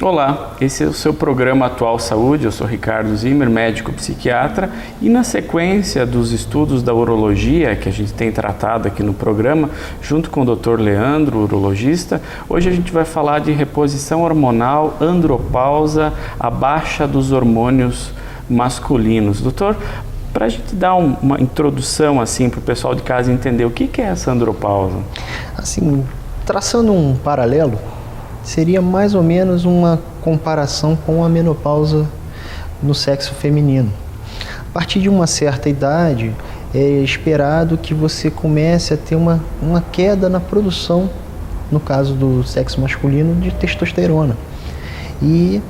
Olá, esse é o seu programa Atual Saúde, eu sou Ricardo Zimmer, médico psiquiatra, e na sequência dos estudos da urologia que a gente tem tratado aqui no programa, junto com o Dr. Leandro, urologista, hoje a gente vai falar de reposição hormonal, andropausa, a baixa dos hormônios masculinos. Doutor, para a gente dar uma introdução assim para o pessoal de casa entender o que é essa andropausa. Assim, traçando um paralelo, seria mais ou menos uma comparação com a menopausa no sexo feminino. A partir de uma certa idade, é esperado que você comece a ter uma queda na produção, no caso do sexo masculino, de testosterona. E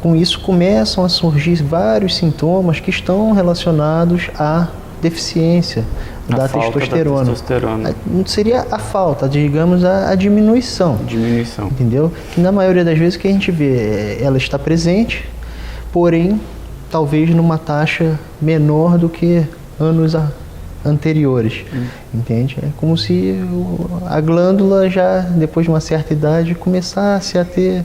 com isso começam a surgir vários sintomas que estão relacionados à deficiência da testosterona. Não seria a falta, digamos, a diminuição. Entendeu? Que na maioria das vezes o que a gente vê, ela está presente, porém, talvez numa taxa menor do que anos anteriores. Entende? É como se a glândula já, depois de uma certa idade, começasse a ter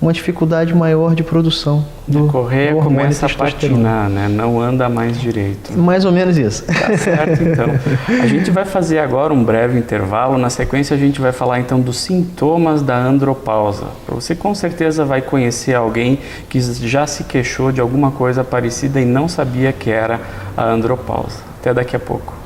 uma dificuldade maior de produção do hormônio começa a patinar, né? Não anda mais direito. Mais ou menos isso. Tá certo, então. A gente vai fazer agora um breve intervalo. Na sequência, a gente vai falar, então, dos sintomas da andropausa. Você, com certeza, vai conhecer alguém que já se queixou de alguma coisa parecida e não sabia que era a andropausa. Até daqui a pouco.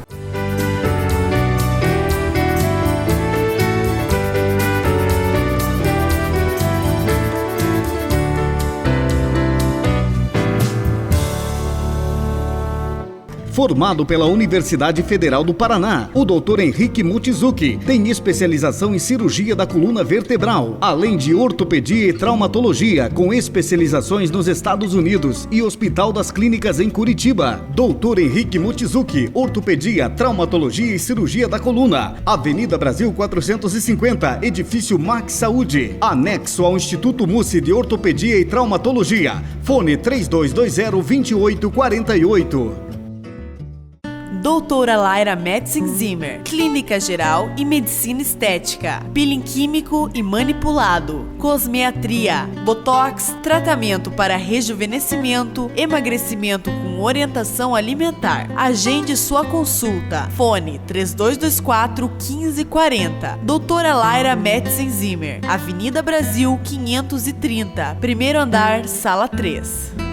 Formado pela Universidade Federal do Paraná, o Dr. Henrique Mochizuki tem especialização em cirurgia da coluna vertebral, além de ortopedia e traumatologia, com especializações nos Estados Unidos e Hospital das Clínicas em Curitiba. Dr. Henrique Mochizuki, ortopedia, traumatologia e cirurgia da coluna, Avenida Brasil 450, Edifício Max Saúde, anexo ao Instituto Mussi de Ortopedia e Traumatologia. Fone 3220-2848. Doutora Laira Metzen-Zimmer, Clínica Geral e Medicina Estética, peeling químico e manipulado, cosmetria, botox, tratamento para rejuvenescimento, emagrecimento com orientação alimentar. Agende sua consulta. Fone 3224-1540. Doutora Laira Metzen-Zimmer, Avenida Brasil 530, primeiro andar, sala 3.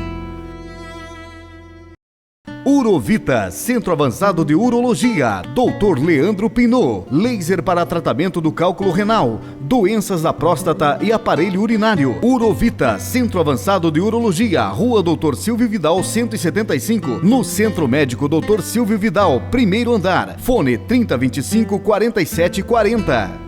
Urovita, Centro Avançado de Urologia, Dr. Leandro Pinot, laser para tratamento do cálculo renal, doenças da próstata e aparelho urinário. Urovita, Centro Avançado de Urologia, Rua Dr. Silvio Vidal 175, no Centro Médico Dr. Silvio Vidal, primeiro andar. Fone 3025-4740.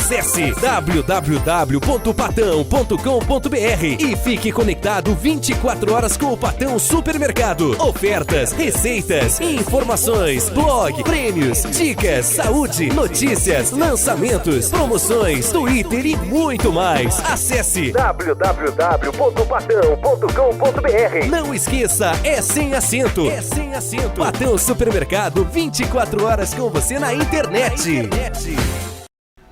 Acesse www.patão.com.br e fique conectado 24 horas com o Patão Supermercado. Ofertas, receitas, informações, blog, prêmios, dicas, saúde, notícias, lançamentos, promoções, Twitter e muito mais. Acesse www.patão.com.br. Não esqueça, é sem acento. É sem acento. Patão Supermercado, 24 horas com você na internet.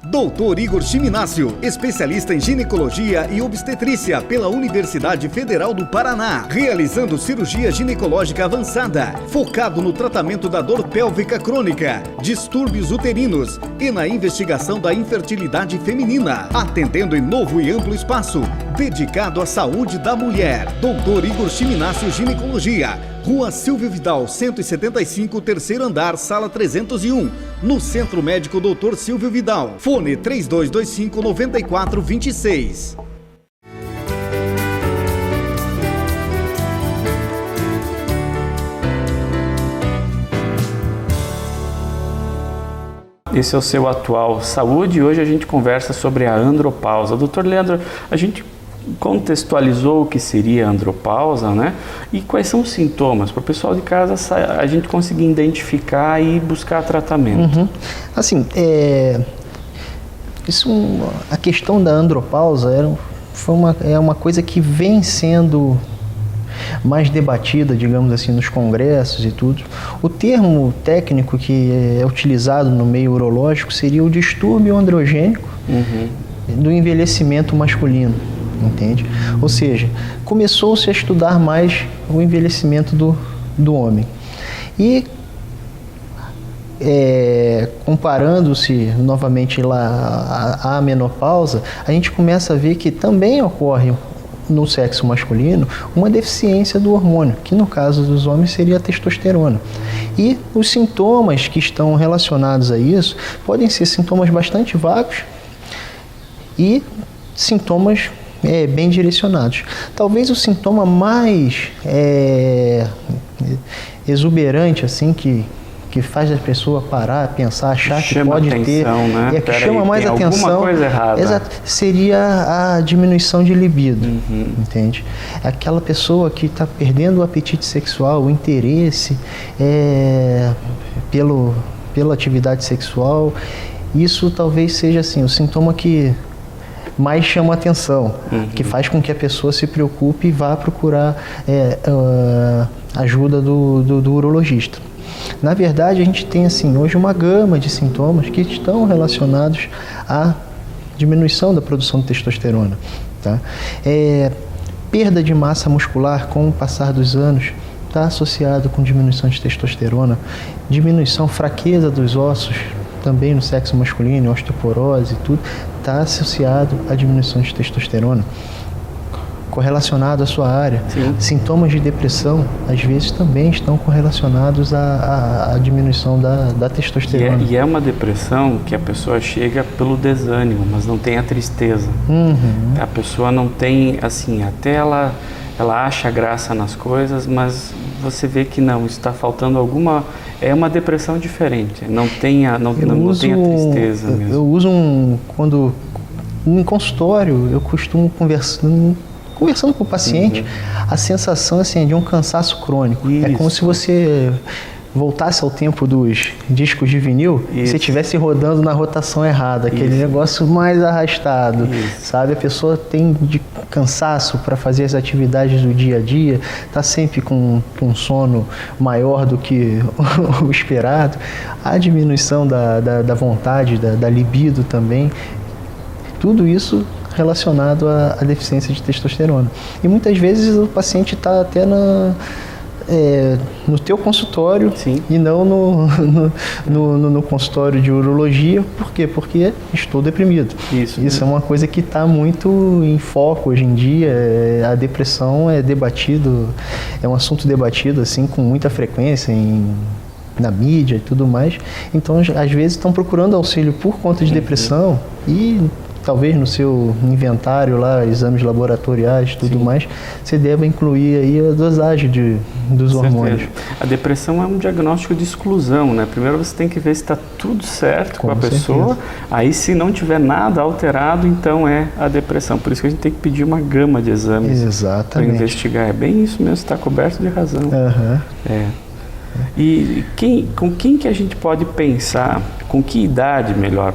Dr. Igor Chiminácio, especialista em ginecologia e obstetrícia pela Universidade Federal do Paraná, realizando cirurgia ginecológica avançada, focado no tratamento da dor pélvica crônica, distúrbios uterinos e na investigação da infertilidade feminina, atendendo em novo e amplo espaço, dedicado à saúde da mulher. Dr. Igor Chiminácio Ginecologia, Rua Silvio Vidal 175, terceiro andar, sala 301, no Centro Médico Dr. Silvio Vidal. Fone 3225-9426. Esse é o seu Atual Saúde e hoje a gente conversa sobre a andropausa. Doutor Leandro, a gente contextualizou o que seria a andropausa, né? E quais são os sintomas, para o pessoal de casa a gente conseguir identificar e buscar tratamento. Assim, a questão da andropausa é uma coisa que vem sendo mais debatida, digamos assim, nos congressos e tudo. O termo técnico que é utilizado no meio urológico seria o distúrbio androgênico, do envelhecimento masculino, entende? Ou seja, começou-se a estudar mais o envelhecimento do homem. E comparando-se novamente lá à menopausa, a gente começa a ver que também ocorre no sexo masculino uma deficiência do hormônio, que no caso dos homens seria a testosterona. E os sintomas que estão relacionados a isso podem ser sintomas bastante vagos e sintomas bem direcionados. Talvez o sintoma mais exuberante assim que faz a pessoa parar, pensar, achar que pode ter, né? Que chama mais atenção, alguma coisa errada. Exato, seria a diminuição de libido, entende? Aquela pessoa que está perdendo o apetite sexual, o interesse pela atividade sexual. Isso talvez seja assim o sintoma que mais chama atenção, que faz com que a pessoa se preocupe e vá procurar ajuda do urologista. Na verdade, a gente tem assim, hoje uma gama de sintomas que estão relacionados à diminuição da produção de testosterona. Tá? Perda de massa muscular com o passar dos anos está associado com diminuição de testosterona, diminuição, fraqueza dos ossos, também no sexo masculino, osteoporose e tudo, está associado à diminuição de testosterona. Correlacionado à sua área. Sim. Sintomas de depressão, às vezes, também estão correlacionados à diminuição da testosterona. E é uma depressão que a pessoa chega pelo desânimo, mas não tem a tristeza. A pessoa não tem, assim, até ela acha graça nas coisas, mas você vê que não, está faltando alguma... É uma depressão diferente, não tem a tristeza mesmo. Eu uso quando em consultório, eu costumo conversando com o paciente, a sensação assim, de um cansaço crônico. Isso. É como se você voltasse ao tempo dos discos de vinil e você estivesse rodando na rotação errada, aquele negócio mais arrastado, sabe? A pessoa tem de cansaço para fazer as atividades do dia a dia, está sempre com um sono maior do que o esperado, a diminuição da vontade, da libido também, tudo isso relacionado à deficiência de testosterona. E muitas vezes o paciente está até no teu consultório. Sim. E não no consultório de urologia. Por quê? Porque estou deprimido. Isso é uma coisa que está muito em foco hoje em dia. A depressão é um assunto debatido assim, com muita frequência na mídia e tudo mais. Então, às vezes, estão procurando auxílio por conta de depressão e talvez no seu inventário lá, exames laboratoriais e tudo mais, você deva incluir aí a dosagem dos hormônios. A depressão é um diagnóstico de exclusão, né? Primeiro você tem que ver se está tudo certo com a pessoa, aí se não tiver nada alterado, então é a depressão. Por isso que a gente tem que pedir uma gama de exames para investigar. É bem isso mesmo, está coberto de razão. E com quem que a gente pode pensar, com que idade melhor?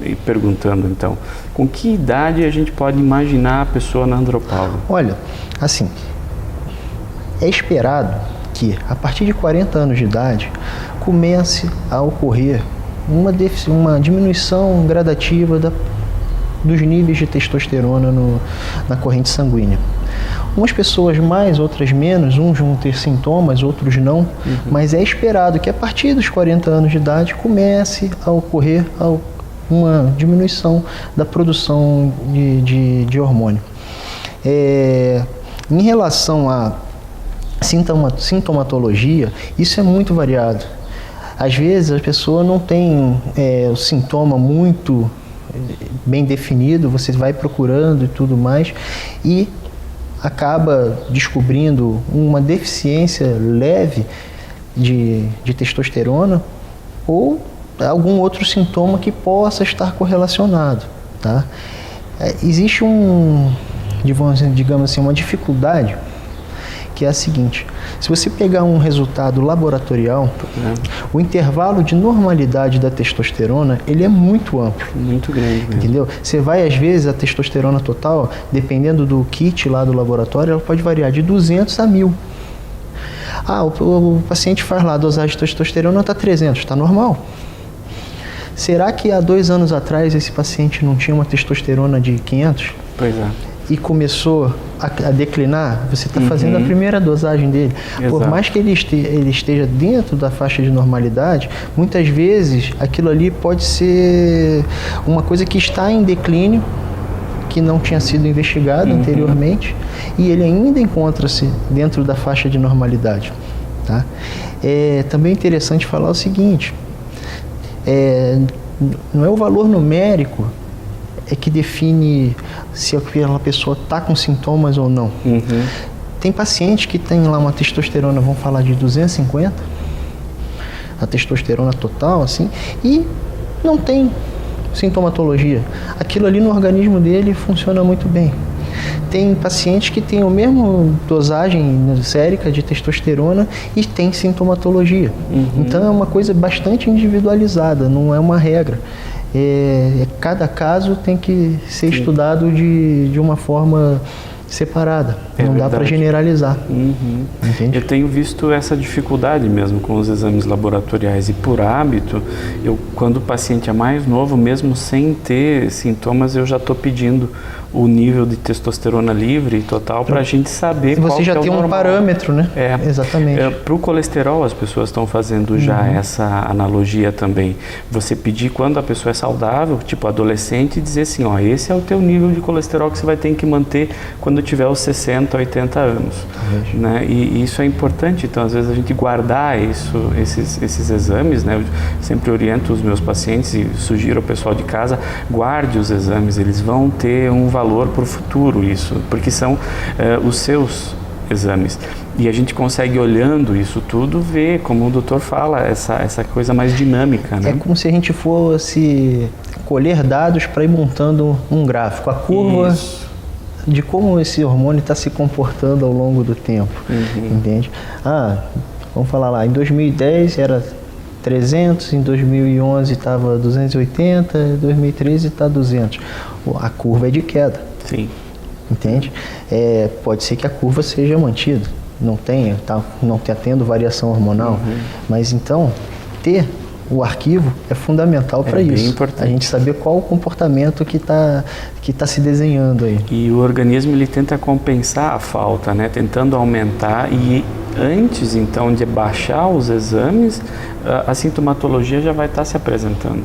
E perguntando então, com que idade a gente pode imaginar a pessoa na andropausa? Olha, assim, é esperado que a partir de 40 anos de idade comece a ocorrer uma diminuição gradativa dos níveis de testosterona na corrente sanguínea. Umas pessoas mais, outras menos, uns vão ter sintomas, outros não, mas é esperado que a partir dos 40 anos de idade comece a ocorrer uma diminuição da produção de hormônio. Em relação à sintomatologia, isso é muito variado. Às vezes a pessoa não tem o sintoma muito bem definido, você vai procurando e tudo mais, e acaba descobrindo uma deficiência leve de testosterona ou algum outro sintoma que possa estar correlacionado, tá? Existe digamos assim, uma dificuldade, que é a seguinte: se você pegar um resultado laboratorial, o intervalo de normalidade da testosterona, ele é muito amplo. Muito grande mesmo. Entendeu? Você vai, às vezes, a testosterona total, dependendo do kit lá do laboratório, ela pode variar de 200 a 1000. O paciente faz lá a dosagem de testosterona, está 300, está normal. Será que há 2 anos atrás esse paciente não tinha uma testosterona de 500? Pois é. E começou a declinar? Você está fazendo a primeira dosagem dele. Exato. Por mais que ele esteja dentro da faixa de normalidade, muitas vezes aquilo ali pode ser uma coisa que está em declínio, que não tinha sido investigado anteriormente, e ele ainda encontra-se dentro da faixa de normalidade. Tá? É também interessante falar o seguinte, não é o valor numérico que define se aquela pessoa está com sintomas ou não. Tem pacientes que tem lá uma testosterona, vamos falar de 250, a testosterona total, assim, e não tem sintomatologia. Aquilo ali no organismo dele funciona muito bem. Tem pacientes que têm a mesma dosagem sérica de testosterona e tem sintomatologia. Então é uma coisa bastante individualizada, não é uma regra. Cada caso tem que ser estudado de uma forma separada. Não dá para generalizar. Entende? Eu tenho visto essa dificuldade mesmo com os exames laboratoriais, e por hábito, quando o paciente é mais novo, mesmo sem ter sintomas, eu já estou pedindo o nível de testosterona livre total para a gente saber qual Você já que é tem o um normal. parâmetro, né? Exatamente. Para o colesterol, as pessoas estão fazendo já essa analogia também. Você pedir quando a pessoa é saudável, tipo adolescente, e dizer assim, ó, esse é o teu nível de colesterol que você vai ter que manter quando tiver os 60, 80 anos. Né? E isso é importante, então às vezes a gente guardar esses exames, né? Eu sempre oriento os meus pacientes e sugiro ao pessoal de casa, guarde os exames, eles vão ter um valor para o futuro, isso, porque são os seus exames. E a gente consegue, olhando isso tudo, ver, como o doutor fala, essa coisa mais dinâmica, né? É como se a gente fosse colher dados para ir montando um gráfico, a curva de como esse hormônio está se comportando ao longo do tempo, entende? Vamos falar lá, em 2010 era 300, em 2011 estava 280, em 2013 está 200. A curva é de queda. Sim. Entende? Pode ser que a curva seja mantida, não tendo variação hormonal, mas então ter o arquivo é fundamental para isso. Bem importante. A gente saber qual o comportamento que tá se desenhando aí. E o organismo ele tenta compensar a falta, né? Tentando aumentar, e antes então de baixar os exames, a sintomatologia já vai estar se apresentando.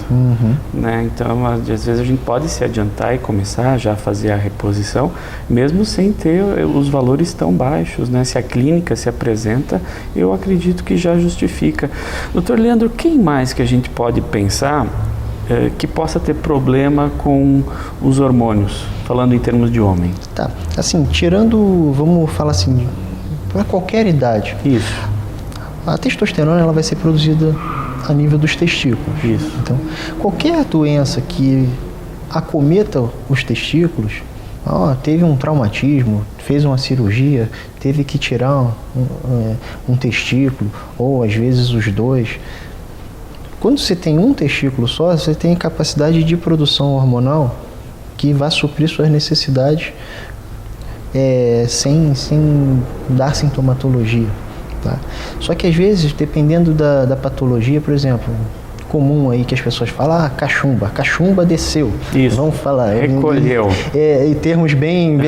Né? Então, às vezes a gente pode se adiantar e começar já a fazer a reposição, mesmo sem ter os valores tão baixos. Né? Se a clínica se apresenta, eu acredito que já justifica. Doutor Leandro, quem mais que a gente pode pensar que possa ter problema com os hormônios, falando em termos de homem? Tá, assim, vamos falar assim, para qualquer idade. Isso. A testosterona ela vai ser produzida a nível dos testículos. Isso. Então, qualquer doença que acometa os testículos, teve um traumatismo, fez uma cirurgia, teve que tirar um testículo, ou às vezes os dois. Quando você tem um testículo só, você tem capacidade de produção hormonal que vai suprir suas necessidades sem dar sintomatologia. Tá? Só que às vezes, dependendo da patologia, por exemplo, comum aí que as pessoas falam, cachumba desceu. Isso. Vamos falar. Recolheu. Em termos bem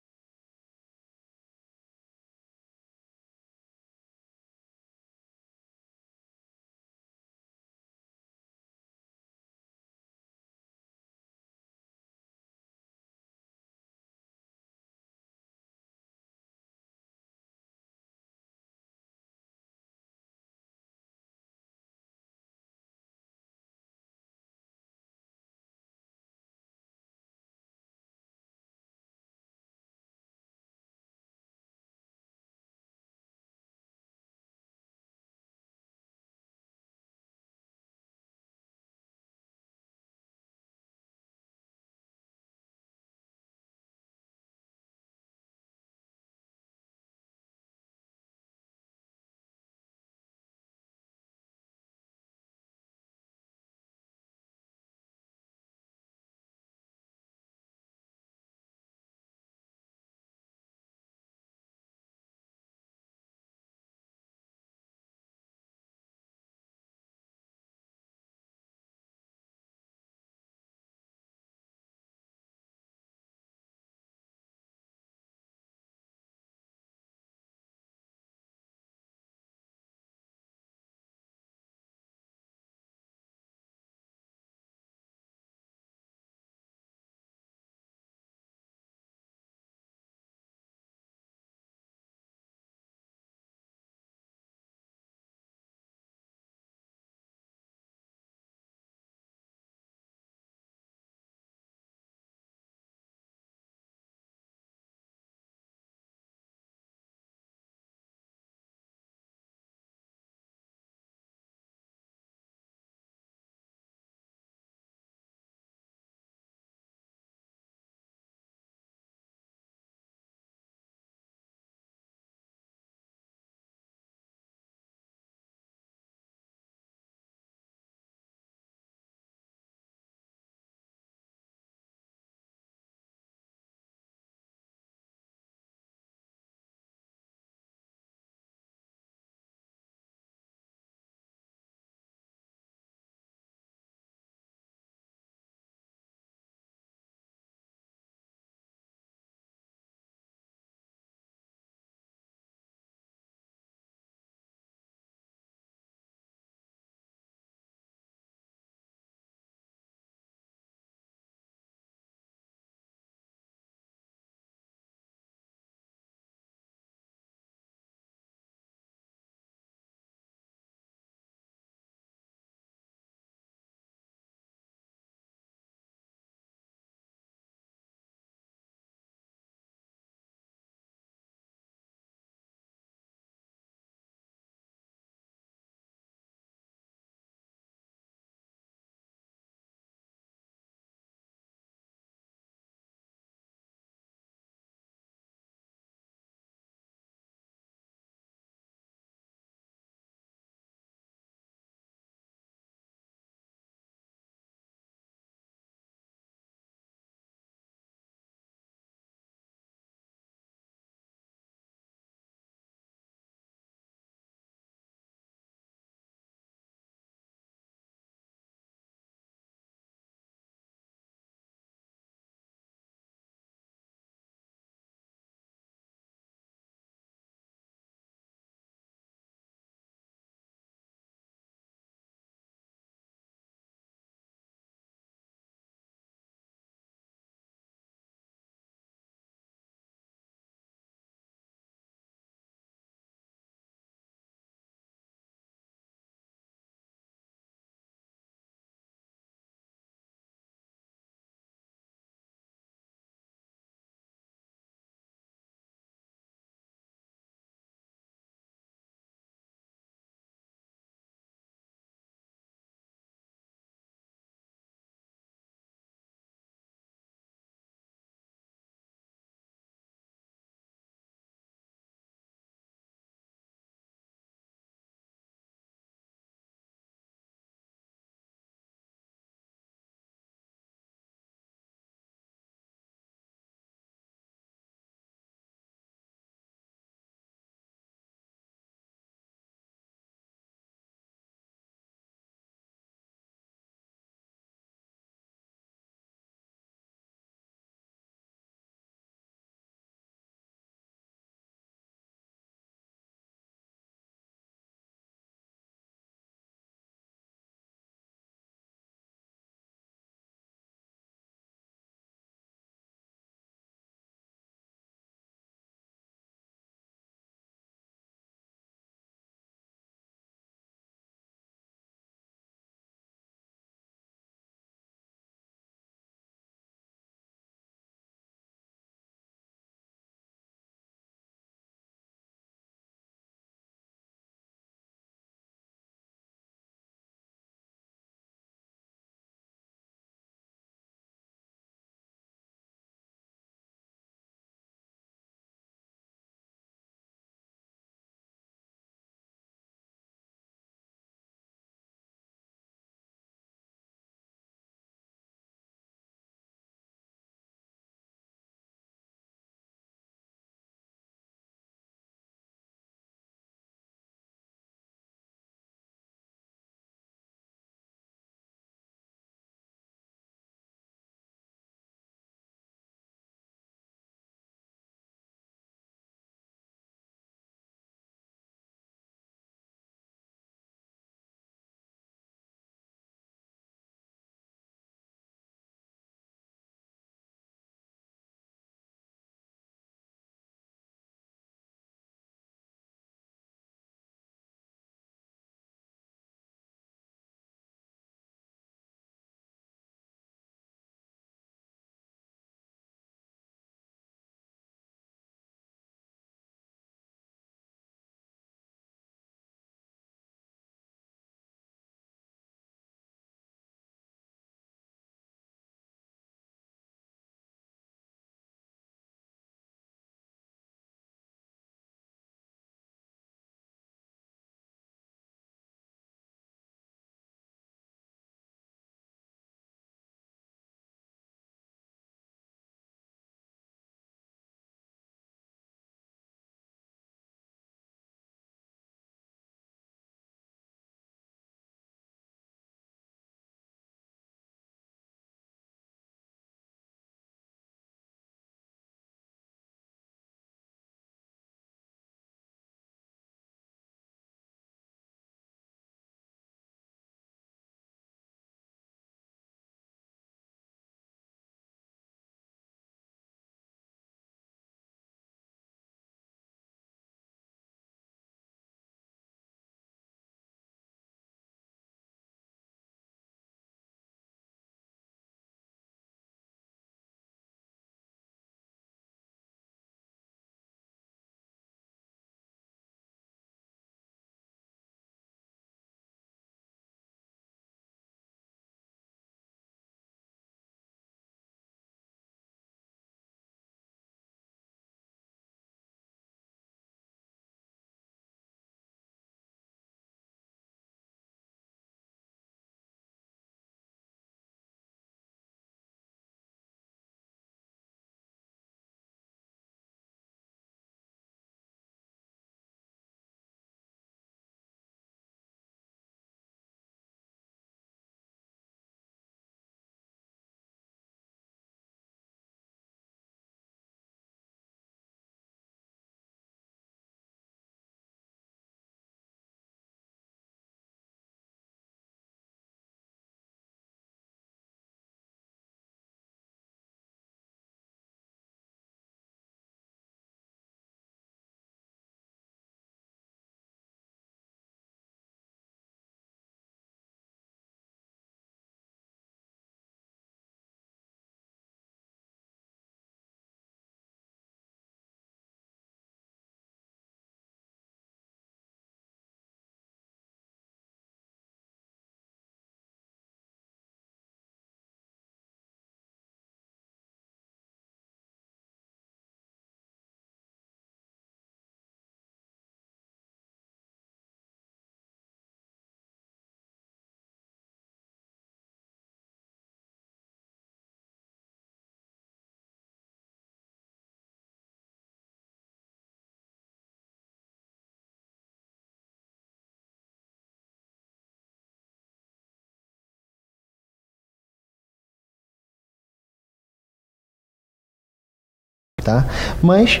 tá? Mas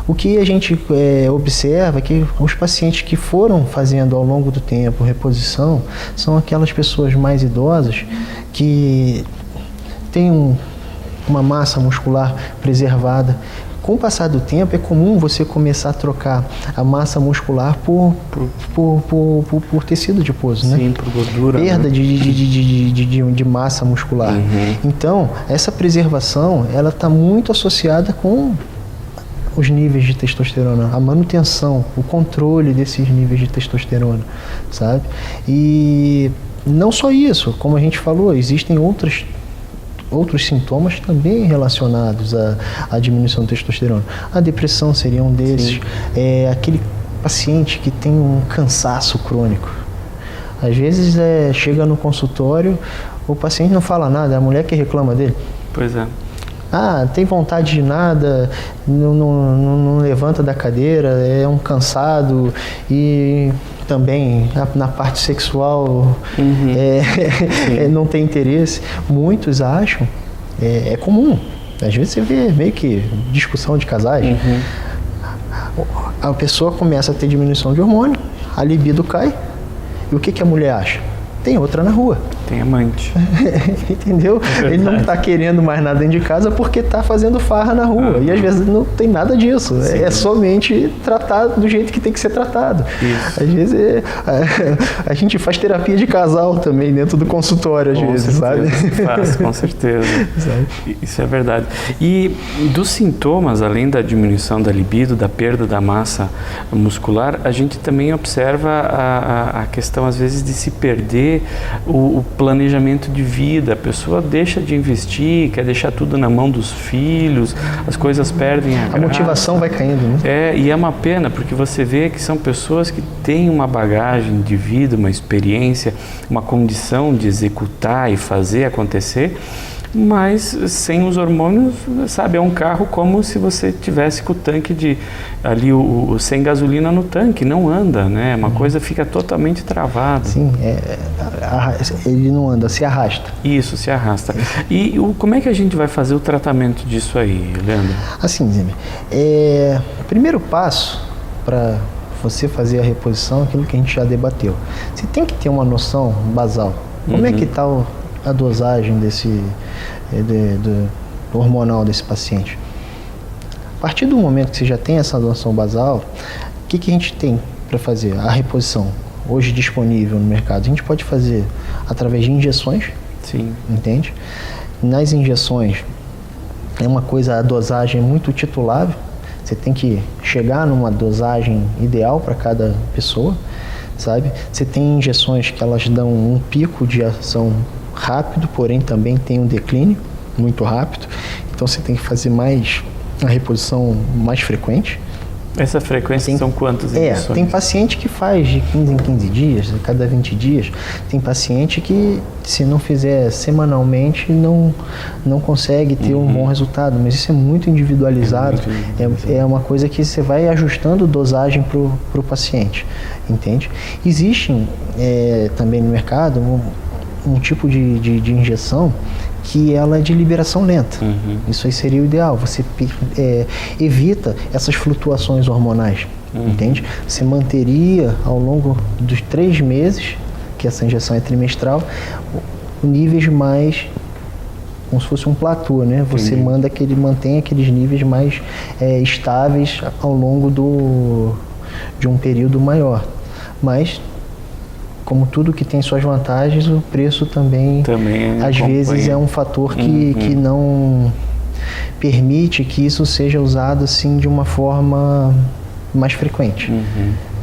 o que a gente observa é que os pacientes que foram fazendo ao longo do tempo reposição são aquelas pessoas mais idosas que têm uma massa muscular preservada. Com o passar do tempo, é comum você começar a trocar a massa muscular por tecido adiposo, né? Sim, por gordura. Perda, né? de massa muscular. Então, essa preservação, ela está muito associada com os níveis de testosterona, a manutenção, o controle desses níveis de testosterona, sabe? E não só isso, como a gente falou, existem outros sintomas também relacionados à diminuição da testosterona. A depressão seria um desses. Aquele paciente que tem um cansaço crônico. Às vezes chega no consultório, o paciente não fala nada, é a mulher que reclama dele. Pois é. Tem vontade de nada, não levanta da cadeira, é um cansado e também na parte sexual não tem interesse. Muitos acham, é comum, às vezes você vê meio que discussão de casais, a pessoa começa a ter diminuição de hormônio, a libido cai, e o que a mulher acha? Tem outra na rua. Tem amante. Entendeu? Ele não está querendo mais nada dentro de casa porque está fazendo farra na rua. E às vezes não tem nada disso. Sim. É somente tratar do jeito que tem que ser tratado. Isso. Às vezes a gente faz terapia de casal também dentro do consultório, às vezes, sabe? Faz, com certeza. Isso é verdade. E dos sintomas, além da diminuição da libido, da perda da massa muscular, a gente também observa a questão, às vezes, de se perder o planejamento de vida. A pessoa deixa de investir, quer deixar tudo na mão dos filhos, as coisas perdem a motivação vai caindo, né? E é uma pena, porque você vê que são pessoas que têm uma bagagem de vida, uma experiência, uma condição de executar e fazer acontecer, mas sem os hormônios, sabe, é um carro como se você tivesse com o tanque sem gasolina no tanque, não anda, né? Uma coisa fica totalmente travada. Sim, ele não anda, se arrasta. Isso, se arrasta. E como é que a gente vai fazer o tratamento disso aí, Leandro? Assim, Zimmer, primeiro passo para você fazer a reposição é aquilo que a gente já debateu. Você tem que ter uma noção basal. Como é que está a dosagem do hormonal desse paciente? A partir do momento que você já tem essa noção basal, o que a gente tem para fazer? A reposição, hoje disponível no mercado, a gente pode fazer através de injeções. Sim. Entende? Nas injeções, a dosagem é muito titulável, você tem que chegar numa dosagem ideal para cada pessoa, sabe? Você tem injeções que elas dão um pico de ação rápido, porém também tem um declínio muito rápido, então você tem que fazer a reposição mais frequente. Essa frequência são quantas injeções? Tem paciente que faz de 15 em 15 dias, a cada 20 dias. Tem paciente que, se não fizer semanalmente, não consegue ter um bom resultado, mas isso é muito individualizado. É uma coisa que você vai ajustando dosagem para o paciente, entende? Existem também no mercado um tipo de injeção que ela é de liberação lenta. Isso aí seria o ideal. Você evita essas flutuações hormonais, entende? Você manteria ao longo dos 3 meses, que essa injeção é trimestral, níveis mais, como se fosse um platô, né? Você mantém aqueles níveis mais estáveis ao longo de um período maior. Mas, como tudo que tem suas vantagens, o preço também às vezes é um fator que não permite que isso seja usado assim de uma forma mais frequente.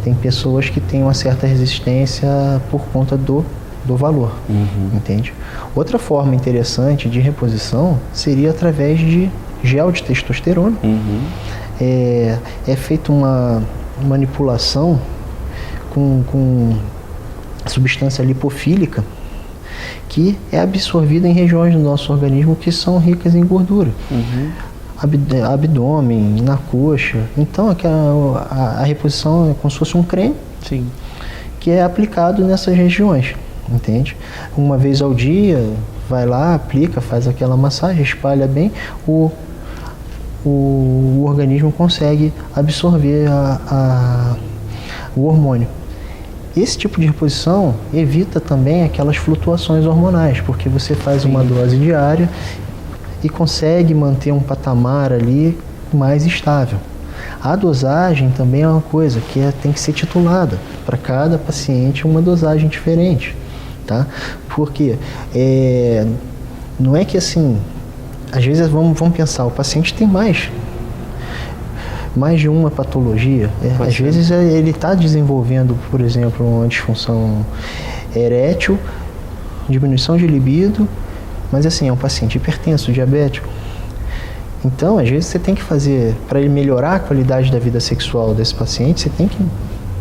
Tem pessoas que têm uma certa resistência por conta do valor, entende? Outra forma interessante de reposição seria através de gel de testosterona. É feita uma manipulação com substância lipofílica que é absorvida em regiões do nosso organismo que são ricas em gordura. Abdômen, na coxa. Então a reposição é como se fosse um creme. Sim. Que é aplicado nessas regiões, entende? Uma vez ao dia, vai lá, aplica, faz aquela massagem, espalha bem. o organismo consegue absorver o hormônio. Esse tipo de reposição evita também aquelas flutuações hormonais, porque você faz uma dose diária e consegue manter um patamar ali mais estável. A dosagem também é uma coisa que tem que ser titulada. Para cada paciente uma dosagem diferente, tá? Porque não é que assim, às vezes vamos pensar, o paciente tem mais de uma patologia. Às vezes ele está desenvolvendo, por exemplo, uma disfunção erétil, diminuição de libido, mas assim, é um paciente hipertenso, diabético. Então, às vezes você tem que fazer, para ele melhorar a qualidade da vida sexual desse paciente, você tem que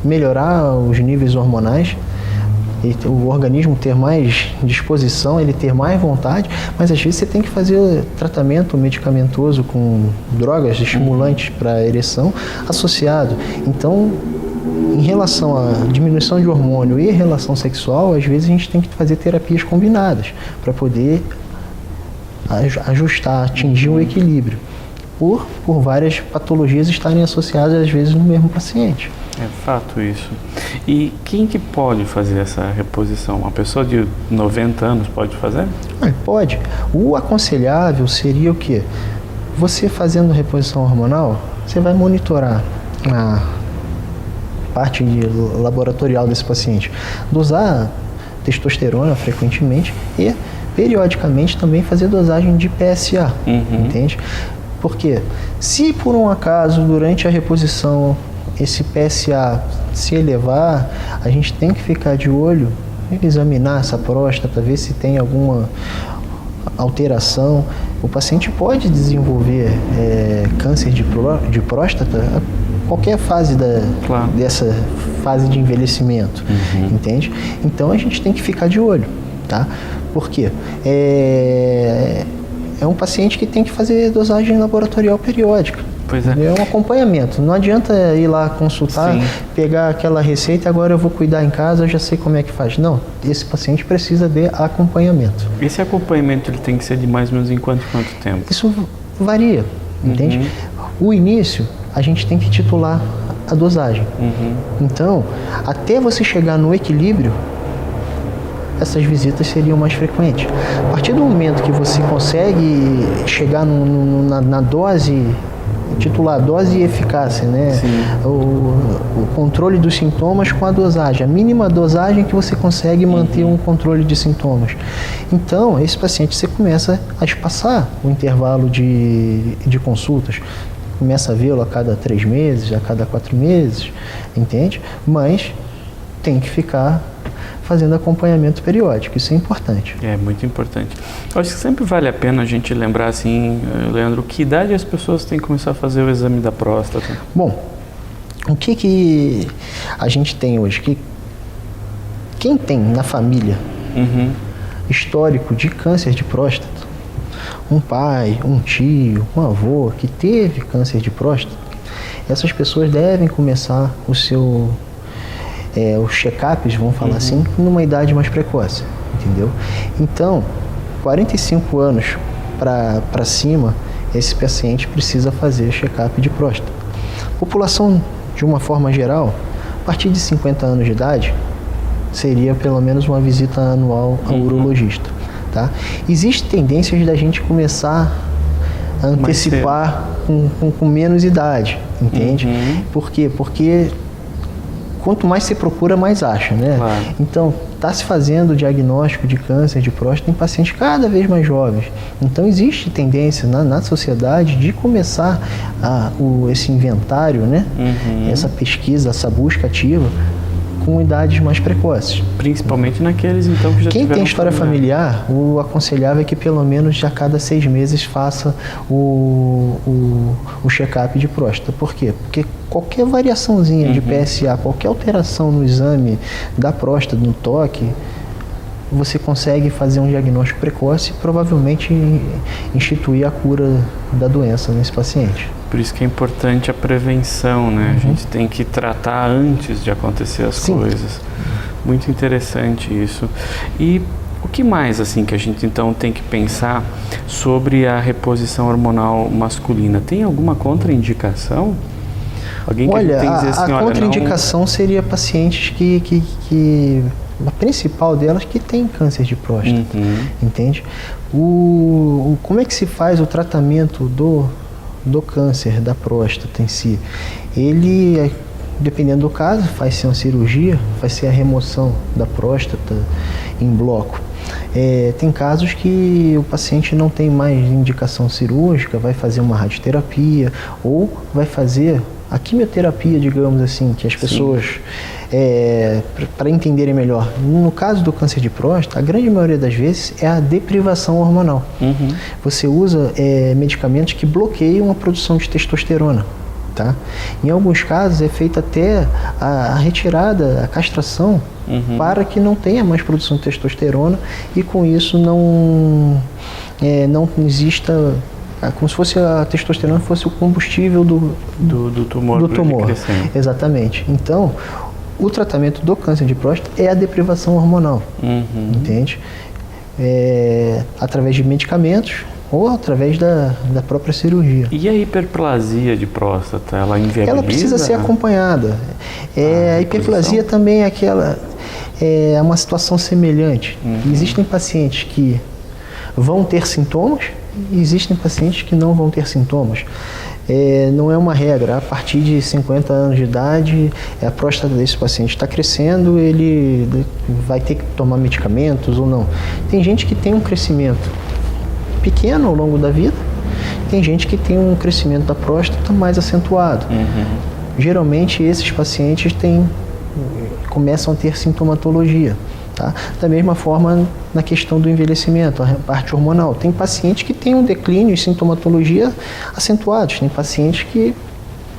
melhorar os níveis hormonais, e o organismo ter mais disposição, ele ter mais vontade, mas às vezes você tem que fazer tratamento medicamentoso com drogas estimulantes para a ereção associado. Então, em relação à diminuição de hormônio e relação sexual, às vezes a gente tem que fazer terapias combinadas para poder ajustar, atingir um equilíbrio, por várias patologias estarem associadas às vezes no mesmo paciente. É fato isso. E quem que pode fazer essa reposição? Uma pessoa de 90 anos pode fazer? Pode. O aconselhável seria o quê? Você fazendo reposição hormonal, você vai monitorar a parte laboratorial desse paciente, dosar testosterona frequentemente e periodicamente também fazer dosagem de PSA, entende? Porque se por um acaso durante a reposição esse PSA se elevar, a gente tem que ficar de olho, examinar essa próstata, ver se tem alguma alteração. O paciente pode desenvolver câncer de próstata a qualquer fase dessa fase de envelhecimento, entende? Então a gente tem que ficar de olho, tá? Por quê? É um paciente que tem que fazer dosagem laboratorial periódica. Pois é. É um acompanhamento. Não adianta ir lá consultar, pegar aquela receita, agora eu vou cuidar em casa, eu já sei como é que faz. Não, esse paciente precisa de acompanhamento. Esse acompanhamento ele tem que ser de mais ou menos em quanto tempo? Isso varia, entende? O início, a gente tem que titular a dosagem. Então, até você chegar no equilíbrio, essas visitas seriam mais frequentes. A partir do momento que você consegue chegar na dose, titular dose e eficácia, né? O controle dos sintomas com a dosagem, a mínima dosagem que você consegue manter um controle de sintomas. Então, esse paciente você começa a espaçar o intervalo de consultas. Começa a vê-lo a cada 3 meses, a cada 4 meses, entende? Mas tem que ficar fazendo acompanhamento periódico, isso é importante. É muito importante. Eu acho que sempre vale a pena a gente lembrar assim, Leandro, que idade as pessoas têm que começar a fazer o exame da próstata? Bom, o que a gente tem hoje? Quem tem na família histórico de câncer de próstata, um pai, um tio, um avô que teve câncer de próstata, essas pessoas devem começar os check-ups, vamos falar assim, numa idade mais precoce, entendeu? Então, 45 anos para cima, esse paciente precisa fazer check-up de próstata. População, de uma forma geral, a partir de 50 anos de idade, seria pelo menos uma visita anual ao urologista, tá? Existem tendências da gente começar a antecipar com menos idade, entende? Por quê? Porque quanto mais se procura, mais acha, né? Claro. Então, está se fazendo o diagnóstico de câncer de próstata em pacientes cada vez mais jovens. Então, existe tendência na sociedade de começar esse inventário, né? Essa pesquisa, essa busca ativa com idades mais precoces. Principalmente naqueles, então, que já Quem tiveram tem história familiar, o aconselhável é que pelo menos a cada 6 meses faça o check-up de próstata. Por quê? Porque qualquer variaçãozinha de PSA, qualquer alteração no exame da próstata, no toque, você consegue fazer um diagnóstico precoce e provavelmente instituir a cura da doença nesse paciente. Por isso que é importante a prevenção, né? A gente tem que tratar antes de acontecer as coisas. Muito interessante isso. E O que mais assim que a gente então tem que pensar sobre a reposição hormonal masculina? Tem alguma contraindicação? Alguém que Olha, tem que dizer assim, a contraindicação seria pacientes que a principal delas que tem câncer de próstata, entende? Como é que se faz o tratamento do câncer da próstata em si? Ele, dependendo do caso, faz-se uma cirurgia, faz-se a remoção da próstata em bloco. Tem casos que o paciente não tem mais indicação cirúrgica, vai fazer uma radioterapia ou vai fazer a quimioterapia, digamos assim, que as pessoas, para entenderem melhor, no caso do câncer de próstata, a grande maioria das vezes é a deprivação hormonal. Você usa medicamentos que bloqueiam a produção de testosterona. Tá? Em alguns casos é feita até a retirada, a castração, para que não tenha mais produção de testosterona e com isso não exista, como se fosse a testosterona fosse o combustível do tumor. Exatamente. Então, o tratamento do câncer de próstata é a deprivação hormonal, entende? Através de medicamentos ou através da própria cirurgia. E a hiperplasia de próstata, ela inviabiliza? Ela precisa ser acompanhada. A hiperplasia também é uma situação semelhante. Existem pacientes que vão ter sintomas e existem pacientes que não vão ter sintomas. Não é uma regra. A partir de 50 anos de idade, a próstata desse paciente está crescendo, ele vai ter que tomar medicamentos ou não. Tem gente que tem um crescimento pequeno ao longo da vida, tem gente que tem um crescimento da próstata mais acentuado. Geralmente esses pacientes começam a ter sintomatologia. Tá? Da mesma forma na questão do envelhecimento, a parte hormonal. Tem pacientes que têm um declínio e sintomatologia acentuados, tem pacientes que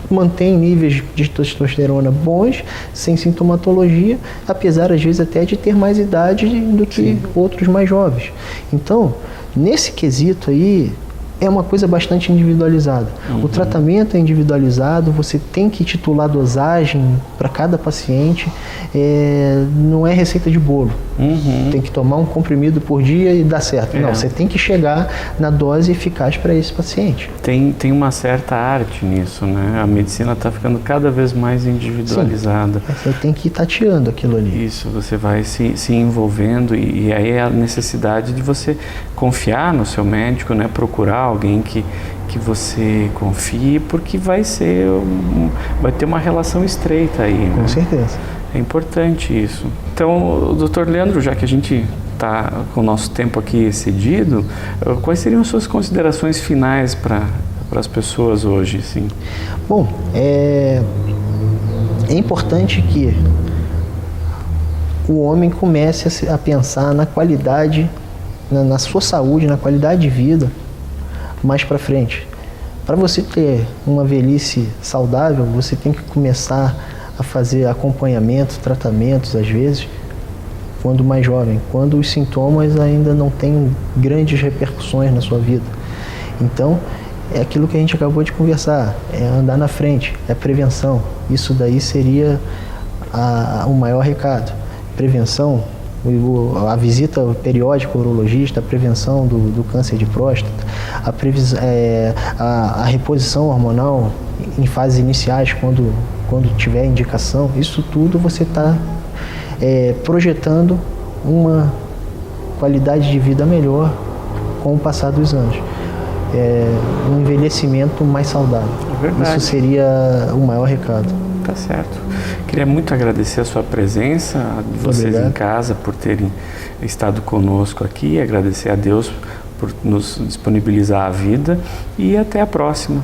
mantêm níveis de testosterona bons, sem sintomatologia, apesar às vezes até de ter mais idade do que outros mais jovens. Então, nesse quesito aí, é uma coisa bastante individualizada. O tratamento é individualizado, você tem que titular dosagem para cada paciente, não é receita de bolo. Tem que tomar um comprimido por dia e dá certo. Não, você tem que chegar na dose eficaz para esse paciente. Tem uma certa arte nisso, né? A medicina está ficando cada vez mais individualizada. Sim, você tem que ir tateando aquilo ali. Isso, você vai se envolvendo e aí é a necessidade de você confiar no seu médico, né? Procurar alguém que você confie, porque vai ter uma relação estreita aí, né? Com certeza. É importante isso. Então, doutor Leandro, já que a gente está com o nosso tempo aqui excedido, quais seriam suas considerações finais para as pessoas hoje? Sim. Bom, é importante que o homem comece a pensar na qualidade, na sua saúde, na qualidade de vida mais para frente. Para você ter uma velhice saudável, você tem que começar a fazer acompanhamento, tratamentos, às vezes, quando mais jovem, quando os sintomas ainda não têm grandes repercussões na sua vida. Então, é aquilo que a gente acabou de conversar, é andar na frente, é prevenção. Isso daí seria o maior recado. Prevenção, a visita periódica ao urologista, a prevenção do câncer de próstata, a reposição hormonal em fases iniciais, quando tiver indicação, isso tudo você está projetando uma qualidade de vida melhor com o passar dos anos. Um envelhecimento mais saudável. É verdade. Isso seria o maior recado. Tá certo. Queria muito agradecer a sua presença, de vocês Obrigado. Em casa, por terem estado conosco aqui, agradecer a Deus por nos disponibilizar a vida e até a próxima.